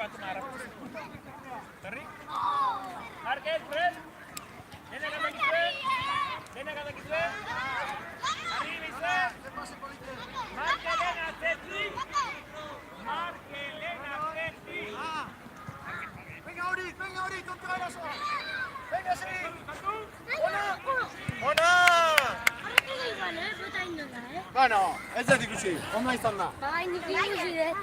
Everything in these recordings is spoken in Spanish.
bantu marah. Terry. Marquez, Fred. Viene kata Kiswell. Viene kata Kiswell. Arriba Iswell. Markelena Tetri. Markelena Tetri. Venga Uri, contra la zona. Venga, sí. Ona. Bueno, ez da ikusi. Ona izan da. Bai, nik ikusi dut.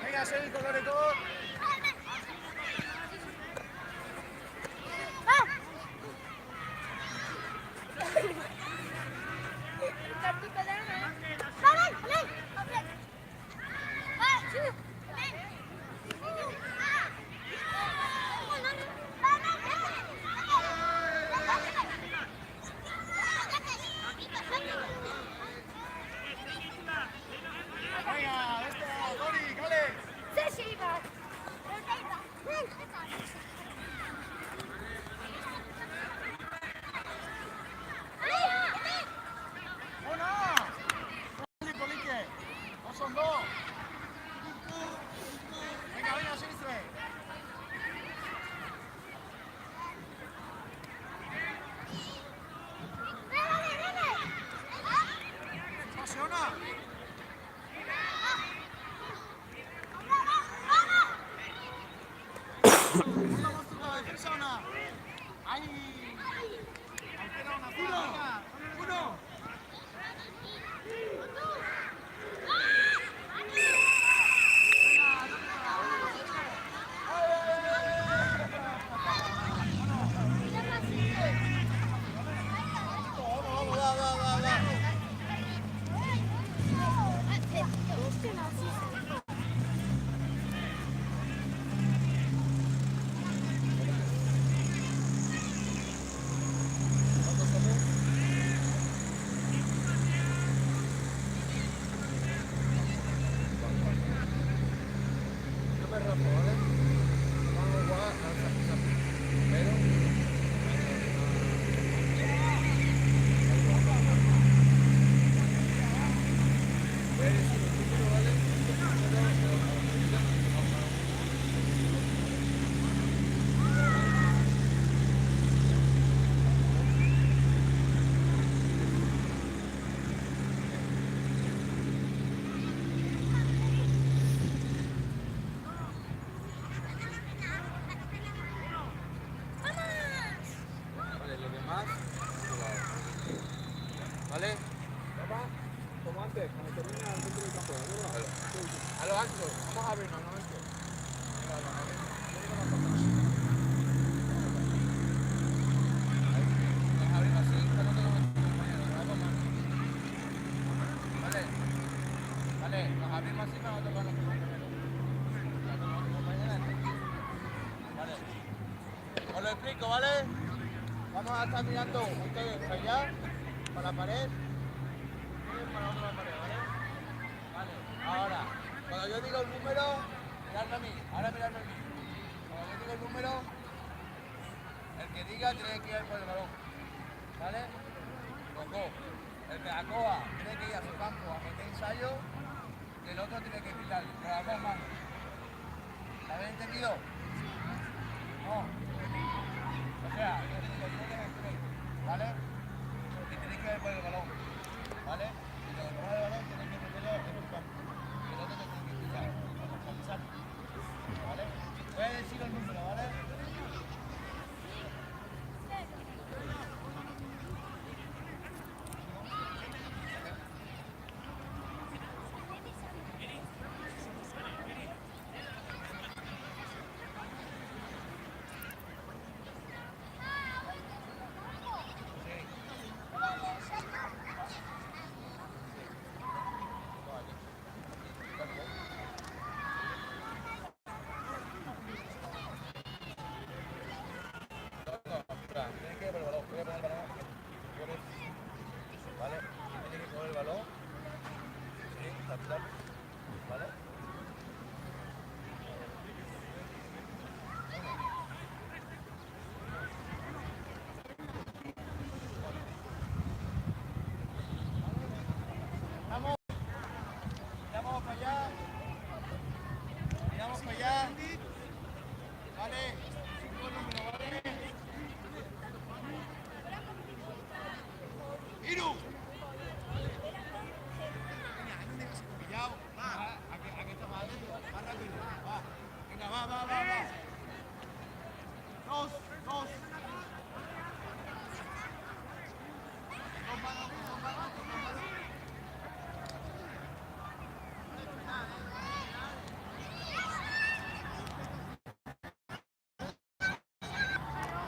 Venga, segi koloreko. ¿Vale? Como antes, cuando termina el centro del campo, ¿de acuerdo? A lo ancho, vamos a abrirnos, no ancho. Nos abrimos así, para no tener ¿vale? Vale, nos abrimos así para no tocar los compañeros. Vale. Os lo explico, ¿vale? Vamos a estar mirando ustedes para allá, para la pared, y para la otra pared, ¿vale? Vale, ahora, cuando yo digo el número, miradme a mí, ahora miradme a mí. Cuando yo digo el número, el que diga tiene que ir por el balón, ¿vale? Ojo, el que acoja tiene que ir a su campo a meter ensayo, y el otro tiene que gritar, con las dos manos. ¿Lo habéis entendido? No. O sea, yo digo, yo que me tres, ¿vale? Y tenéis que ir por el balón, ¿vale? Y cuando coja el balón tenéis que meterlo en un campo. El otro te tiene que gritar, ¿vale? Voy a decir el número, ¿vale? Tienes que ir por el balón, voy a poner el balón aquí. ¿Vale? Tienes que coger el balón. Sí, captar. ¿Vale? allá. Vale. 5 números, ¿vale? Iru.